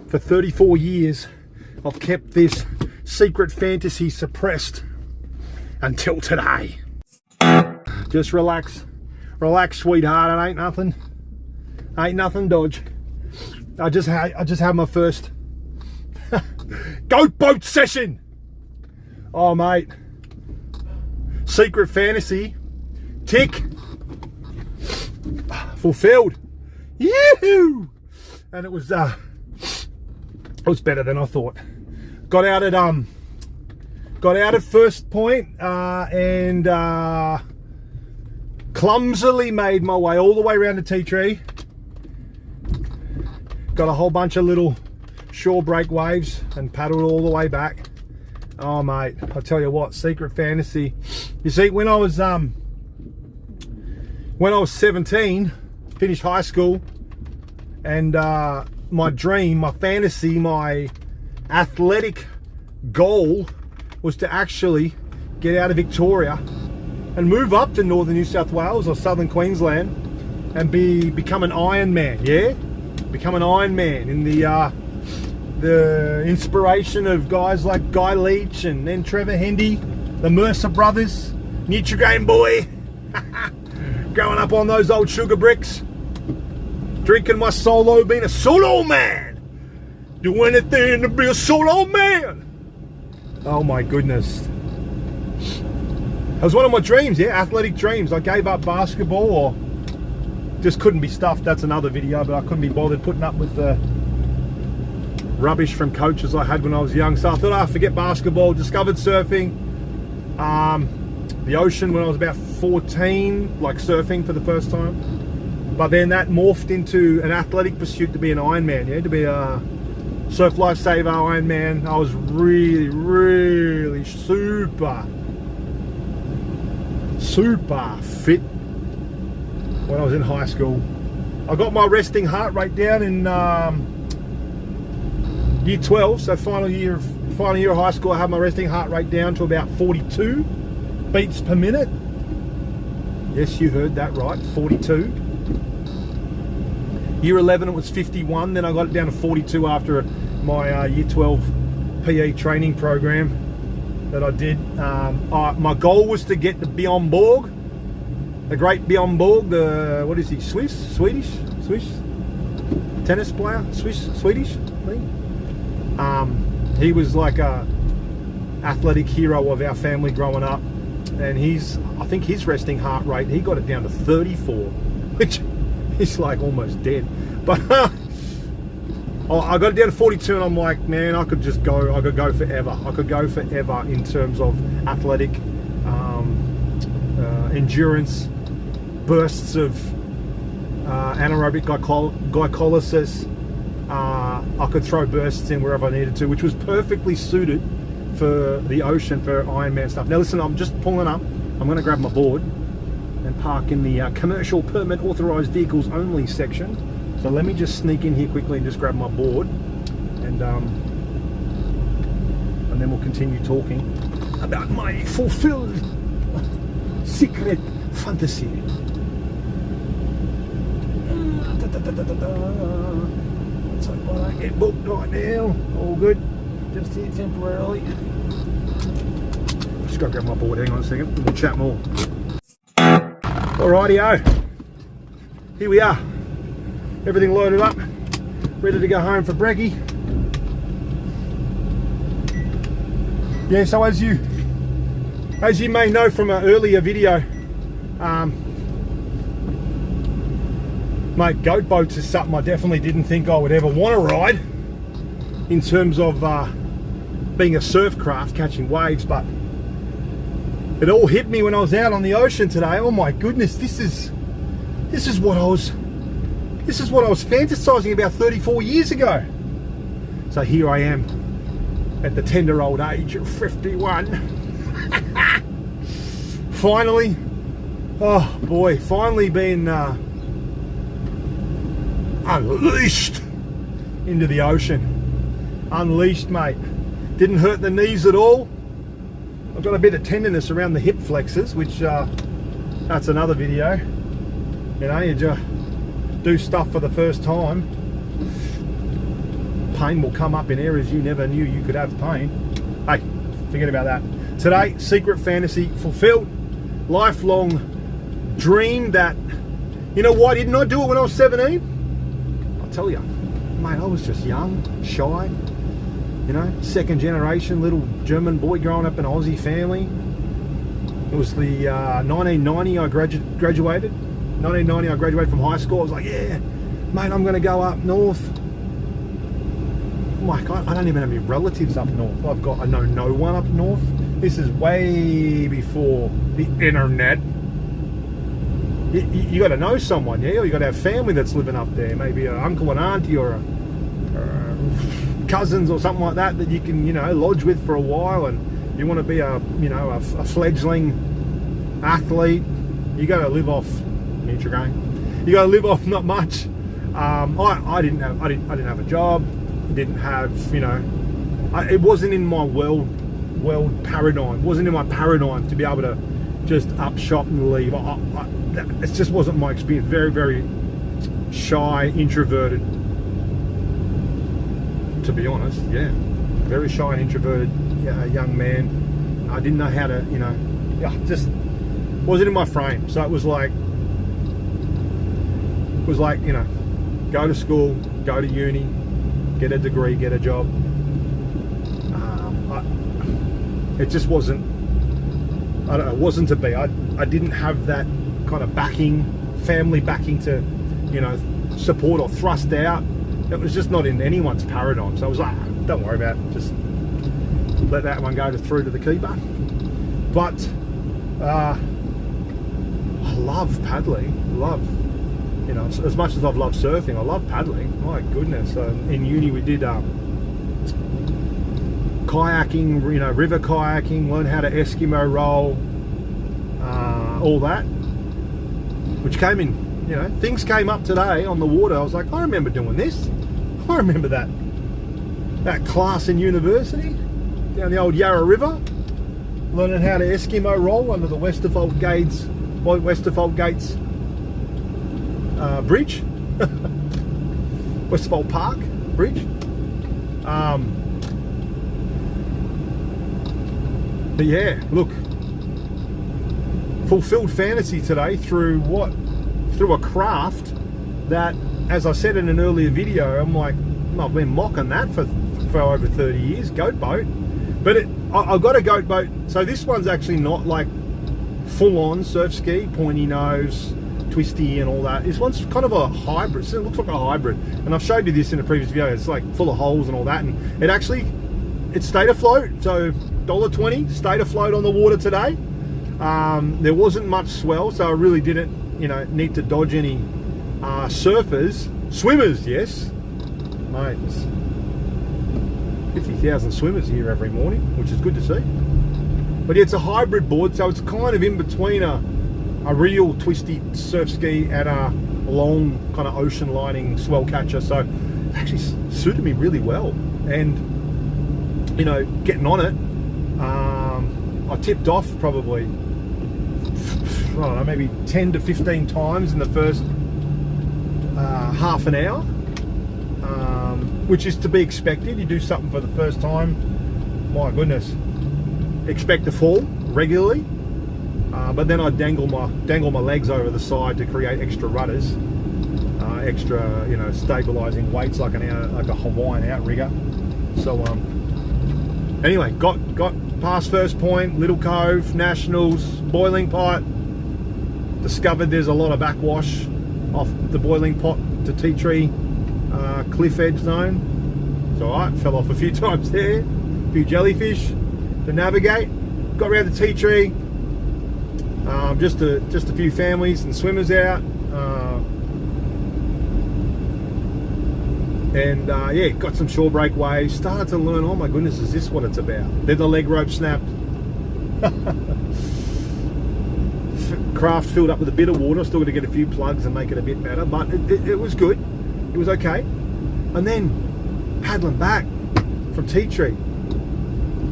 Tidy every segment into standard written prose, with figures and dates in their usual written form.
For 34 years, I've kept this secret fantasy suppressed until today. Just relax. Relax, sweetheart. It ain't nothing. Ain't nothing, Dodge. I just had my first goat boat session. Oh, mate. Secret fantasy. Tick. Fulfilled. Yoo-hoo! And it was better than I thought. Got out at first point and clumsily made my way all the way around the tea tree. Got a whole bunch of little shore break waves and paddled all the way back. Oh mate, I tell you what, secret fantasy. You see, when I was 17, finished high school, and my dream, my fantasy, my athletic goal was to actually get out of Victoria and move up to northern New South Wales or southern Queensland and become an Ironman. Yeah, become an Ironman in the inspiration of guys like Guy Leach and then Trevor Hendy, the Mercer brothers, Nutrigrain boy, growing up on those old sugar bricks, drinking my solo, being a solo man, do anything to be a solo man. Oh my goodness. It was one of my dreams, yeah, athletic dreams. I gave up basketball, or just couldn't be stuffed. That's another video, but I couldn't be bothered putting up with the rubbish from coaches I had when I was young. So I thought I'd forget basketball, discovered surfing, the ocean when I was about 14, like surfing for the first time. But then that morphed into an athletic pursuit to be an Ironman, yeah, to be a surf lifesaver Ironman. I was really, really super fit when I was in high school. I got my resting heart rate down in year 12, so final year of high school. I had my resting heart rate down to about 42 beats per minute. Yes, you heard that right, 42. Year 11 it was 51, then I got it down to 42 after my year 12 PE training program that I did. My goal was to get the Bjorn Borg, the great Bjorn Borg, the, what is he, Swedish tennis player, Swedish, I think. He was like a athletic hero of our family growing up, and I think his resting heart rate, he got it down to 34, which is like almost dead. But I got it down to 42, and I'm like, man, I could go forever. I could go forever in terms of athletic endurance, bursts of anaerobic glycolysis. I could throw bursts in wherever I needed to, which was perfectly suited for the ocean, for Ironman stuff. Now listen, I'm just pulling up. I'm going to grab my board and park in the commercial permit authorised vehicles only section. So let me just sneak in here quickly and just grab my board, and then we'll continue talking about my fulfilled secret fantasy. Let's hope I don't get booked right now. All good. Just here temporarily. Just gotta grab my board. Hang on a second. We'll chat more. Alrighty-o. Here we are. Everything loaded up. Ready to go home for brekkie. Yeah, so as you may know from an earlier video, mate, goat boats is something I definitely didn't think I would ever want to ride in terms of being a surf craft, catching waves, but it all hit me when I was out on the ocean today. Oh my goodness, this is what I was fantasizing about 34 years ago. So here I am at the tender old age of 51. Finally, oh boy, finally been unleashed into the ocean. Unleashed, mate. Didn't hurt the knees at all. I've got a bit of tenderness around the hip flexors, which that's another video. You know, you just do stuff for the first time. pain will come up in areas you never knew you could have pain. Hey, forget about that. Today, secret fantasy fulfilled. Lifelong dream that, you know why didn't I do it when I was 17? I'll tell you, mate, I was just young, shy, you know, second generation little German boy growing up in an Aussie family. It was the 1990 I graduated. 1990 I graduated from high school. I was like, yeah, mate, I'm going to go up north. Mike, I don't even have any relatives up north. I know no one up north. This is way before the internet. You got to know someone, yeah? Or you got to have family that's living up there. Maybe an uncle and auntie or cousins or something like that that you can, you know, lodge with for a while. And you want to be a fledgling athlete. You got to live off Nutrigrain. You got to live off not much. I didn't have a job. Didn't have, you know, it wasn't in my world paradigm. It wasn't in my paradigm to be able to just up shop and leave. It just wasn't my experience. Very, very shy, introverted, to be honest. Yeah, very shy and introverted young man. I didn't know how to, you know, just wasn't in my frame. So it was like, you know, go to school, go to uni, get a degree, get a job. It just wasn't, I don't know, it wasn't to be. I didn't have that kind of backing, family backing to, you know, support or thrust out. It was just not in anyone's paradigm. So I was like, don't worry about it. Just let that one go through to the keeper. But I love paddling. You know, as much as I've loved surfing, I love paddling. My goodness. In uni we did kayaking, you know, river kayaking, learn how to Eskimo roll, all that, which came in, you know, things came up today on the water. I was like, I remember doing this. I remember that class in university down the old Yarra River, learning how to Eskimo roll under the Westerfold Gates bridge, Westerfold Park bridge. But yeah, look, fulfilled fantasy today through a craft that, as I said in an earlier video, I've been mocking that for over 30 years, goat boat. But I've got a goat boat, so this one's actually not like full-on surf ski, pointy nose, twisty and all that. This one's kind of a hybrid. So it looks like a hybrid, and I've showed you this in a previous video. It's like full of holes and all that, and it stayed afloat. So $1.20 stayed afloat on the water today. There wasn't much swell, so I really didn't, you know, need to dodge any surfers. Swimmers, yes, mate. 50,000 swimmers here every morning, which is good to see. But yeah, it's a hybrid board, so it's kind of in between a real twisty surf ski and a long kind of ocean lining swell catcher. So it actually suited me really well. And, you know, getting on it, I tipped off probably, I don't know, maybe 10 to 15 times in the first half an hour, which is to be expected. You do something for the first time, my goodness, expect to fall regularly. But then I dangle my legs over the side to create extra rudders, extra, you know, stabilizing weights like a Hawaiian outrigger. So anyway, got past first point, Little Cove, Nationals, boiling pot. Discovered there's a lot of backwash off the boiling pot to tea tree cliff edge zone. So I fell off a few times there, a few jellyfish to navigate. Got around the tea tree. Just a few families and swimmers out, and yeah, got some shore break waves. Started to learn, oh my goodness, is this what it's about? Then the leg rope snapped. Craft filled up with a bit of water. Still got to get a few plugs and make it a bit better, but it was good. It was okay. And then paddling back from tea tree.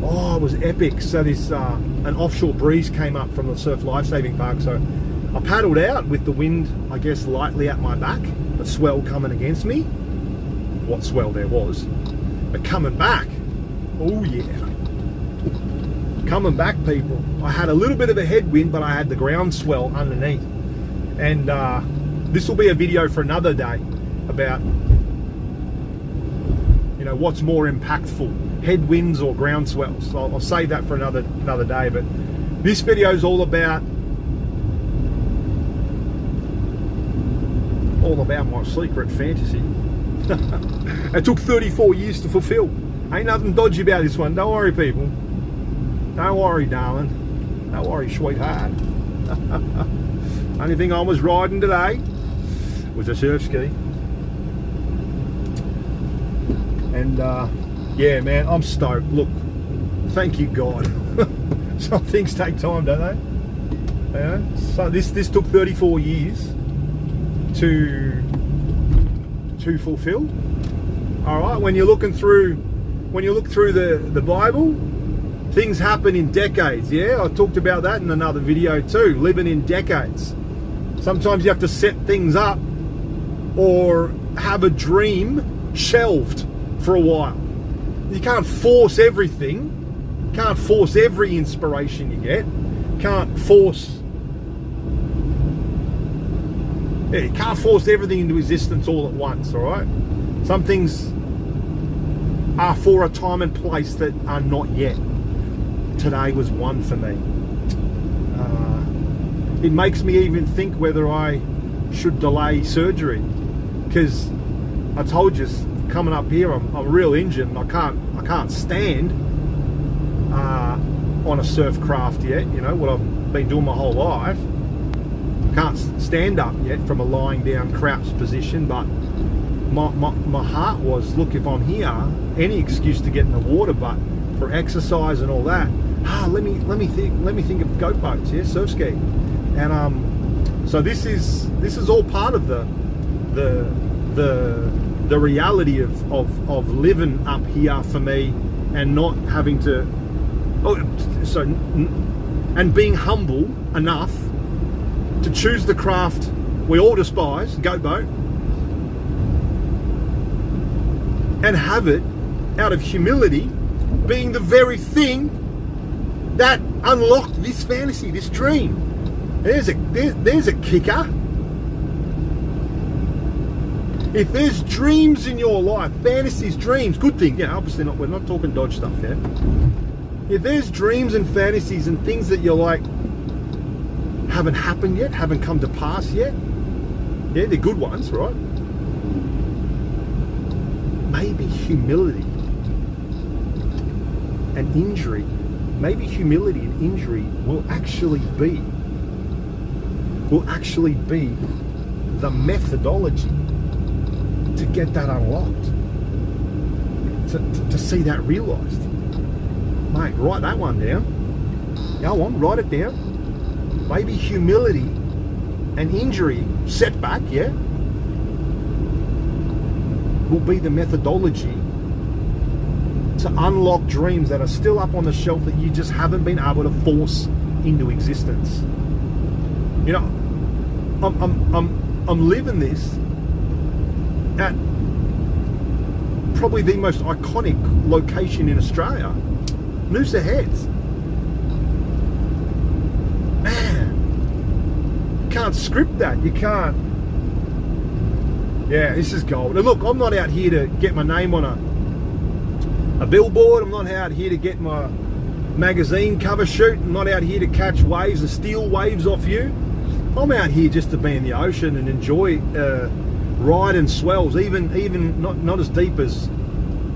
Oh, it was epic. So this an offshore breeze came up from the surf lifesaving park, so I paddled out with the wind, I guess, lightly at my back, but swell coming against me. What swell there was. But coming back, oh yeah, coming back, people. I had a little bit of a headwind, but I had the groundswell underneath. And this will be a video for another day about, you know, what's more impactful, headwinds or groundswells. I'll save that for another day. But this video is all about my secret fantasy. It took 34 years to fulfill. Ain't nothing dodgy about this one. Don't worry, people. Don't worry, darling. Don't worry, sweetheart. Only thing I was riding today was a surf ski. And yeah, man, I'm stoked. Look, thank you, God. Some things take time, don't they? You know? So this took 34 years to fulfill. All right, when you look through the Bible, things happen in decades. Yeah, I talked about that in another video too, living in decades. Sometimes you have to set things up or have a dream shelved for a while. You can't force everything. You can't force every inspiration you get. You can't force everything into existence all at once, all right? Some things are for a time and place that are not yet. Today was one for me. It makes me even think whether I should delay surgery, because I told you, coming up here, I'm real injured and I can't stand on a surf craft yet. You know what I've been doing my whole life. Can't stand up yet from a lying down crouched position, but my heart was, look, if I'm here, any excuse to get in the water, but for exercise and all that, let me think of goat boats, yeah, surf ski. And so this is all part of the reality of living up here for me, and not having to and being humble enough to choose the craft we all despise, goat boat, and have it out of humility being the very thing that unlocked this fantasy, this dream. There's a kicker. If there's dreams in your life, fantasies, dreams, good thing. Yeah, obviously not. We're not talking dodge stuff here. If there's dreams and fantasies and things that you're like haven't happened yet, haven't come to pass yet, yeah, they're good ones, right? Maybe humility and injury, will actually be the methodology to get that unlocked, to see that realized. Mate, write that one down. Go on, write it down. Maybe humility and injury, setback, yeah, will be the methodology to unlock dreams that are still up on the shelf that you just haven't been able to force into existence. You know, I'm living this at probably the most iconic location in Australia, Noosa Heads. Man, you can't script that. You can't. Yeah, this is gold. And look, I'm not out here to get my name on a billboard. I'm not out here to get my magazine cover shoot. I'm not out here to catch waves and steal waves off you. I'm out here just to be in the ocean and enjoy riding swells, even not as deep as,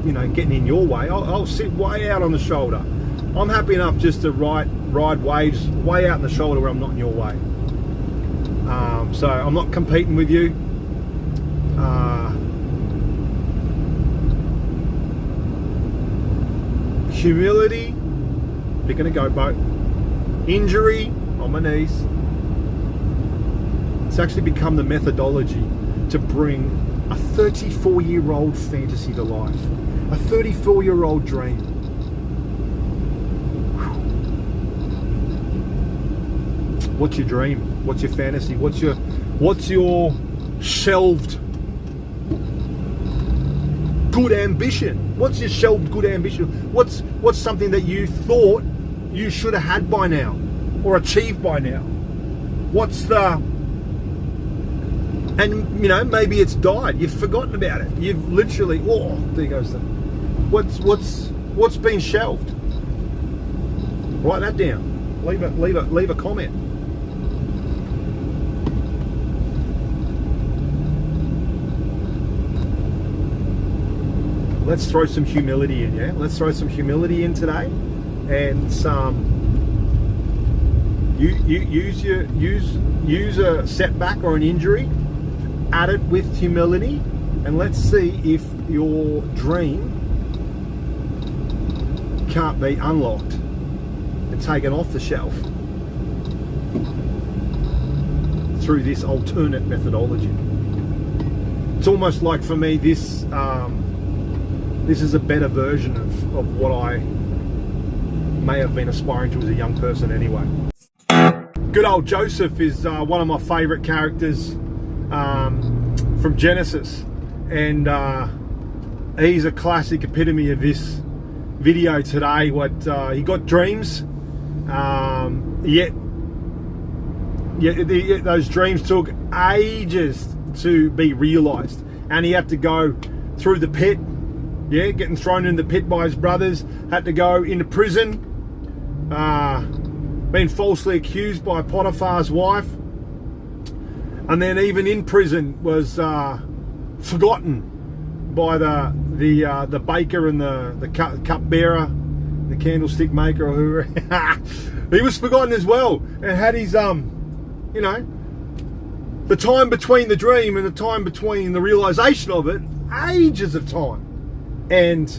you know, getting in your way. I'll sit way out on the shoulder. I'm happy enough just to ride waves way out in the shoulder where I'm not in your way. So I'm not competing with you. Humility, picking a goat boat. Injury, on my knees. It's actually become the methodology to bring a 34-year-old fantasy to life. A 34-year-old dream. What's your dream? What's your fantasy? What's your shelved good ambition? What's your shelved good ambition? What's something that you thought you should have had by now or achieved by now? What's the... And, you know, maybe it's died. You've forgotten about it. You've literally... Oh, there goes the... What's been shelved? Write that down. Leave a comment. Let's throw some humility in, yeah? Let's throw some humility in today, and use a setback or an injury, add it with humility, and let's see if your dream can't be unlocked and taken off the shelf through this alternate methodology. It's almost like, for me, this is a better version of what I may have been aspiring to as a young person anyway. Good old Joseph is one of my favourite characters from Genesis, and he's a classic epitome of this video today. He got dreams, yet those dreams took ages to be realised, and he had to go through the pit. Yeah, getting thrown in the pit by his brothers, had to go into prison, being falsely accused by Potiphar's wife, and then even in prison was forgotten by the baker and the cup bearer, the candlestick maker, or whoever. He was forgotten as well, and had his you know, the time between the dream and the time between the realization of it, ages of time. And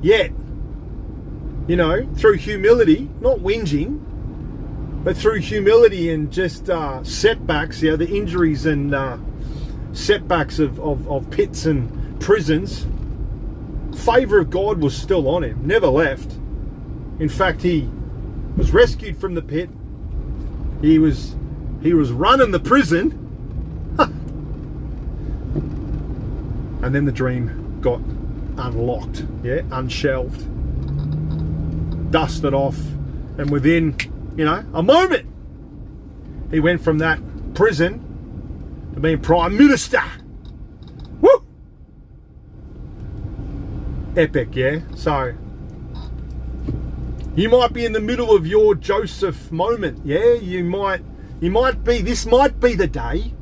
yet, you know, through humility, not whinging, but through humility and just setbacks, you know, the injuries and setbacks of pits and prisons, favour of God was still on him, never left. In fact, he was rescued from the pit. He was running the prison, and then the dream got unlocked, yeah, unshelved, dusted off, and within, you know, a moment, he went from that prison to being Prime Minister. Woo! Epic, yeah? So, you might be in the middle of your Joseph moment, yeah? You might be, this might be the day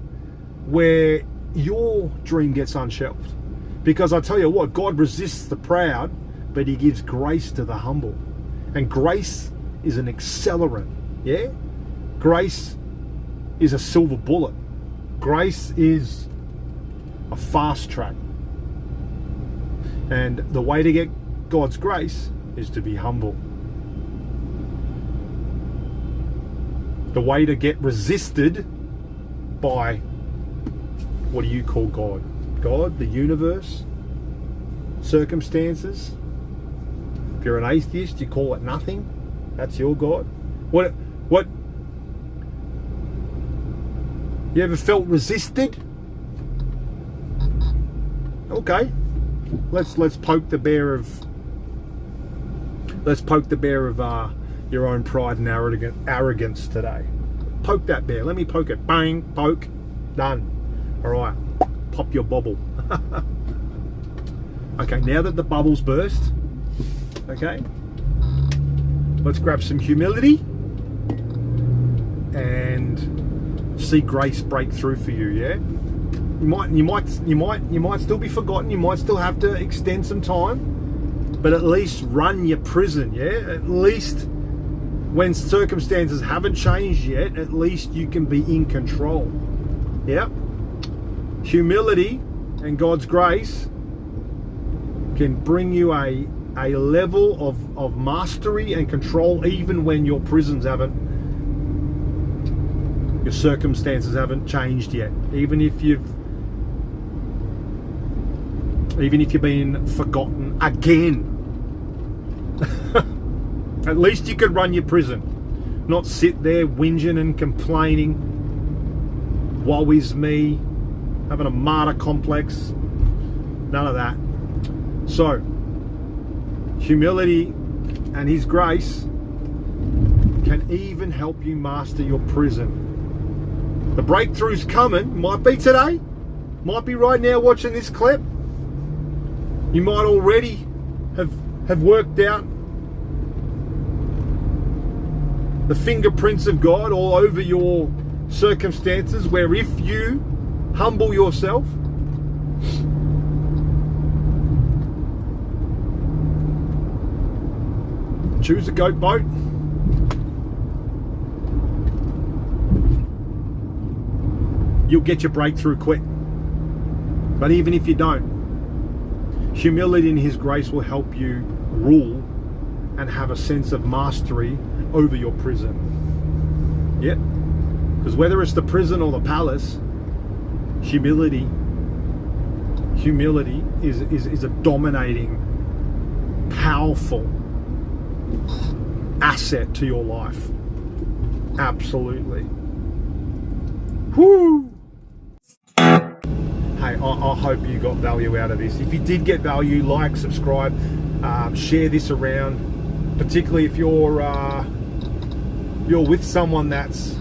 where your dream gets unshelved. Because I tell you what, God resists the proud, but he gives grace to the humble. And grace is an accelerant, yeah? Grace is a silver bullet. Grace is a fast track. And the way to get God's grace is to be humble. The way to get resisted by, what do you call God? God, the universe, circumstances. If you're an atheist, you call it nothing. That's your God. What? You ever felt resisted? Okay, let's poke the bear of your own pride and arrogance today. Poke that bear. Let me poke it. Bang, poke, done. All right. Pop your bubble. Okay, now that the bubble's burst, okay, let's grab some humility and see grace break through for you. Yeah, you might still be forgotten. You might still have to extend some time, but at least run your prison. Yeah, at least when circumstances haven't changed yet, at least you can be in control. Yeah. Humility and God's grace can bring you a level of mastery and control even when your prisons haven't, your circumstances haven't changed yet. Even if you've been forgotten again. At least you could run your prison. Not sit there whinging and complaining. Woe is me. Having a martyr complex. None of that. So, humility and His grace can even help you master your prison. The breakthrough's coming. Might be today. Might be right now watching this clip. You might already have worked out the fingerprints of God all over your circumstances, where if you humble yourself, choose a goat boat, you'll get your breakthrough quick. But even if you don't, humility in His grace will help you rule and have a sense of mastery over your prison. Yeah, because whether it's the prison or the palace, humility is a dominating, powerful asset to your life. Absolutely. Whoo! Hey, I hope you got value out of this. If you did get value, like, subscribe, share this around, particularly if you're with someone that's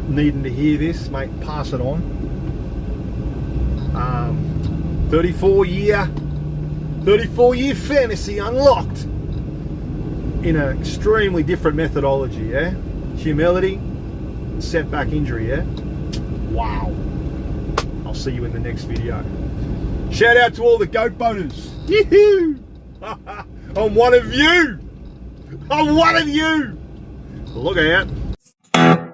needing to hear this, mate, pass it on. 34 year fantasy unlocked in an extremely different methodology, yeah? Humility, setback injury, yeah? Wow. I'll see you in the next video. Shout out to all the goat boaters. Yee-hoo! I'm one of you. I'm one of you. Look out.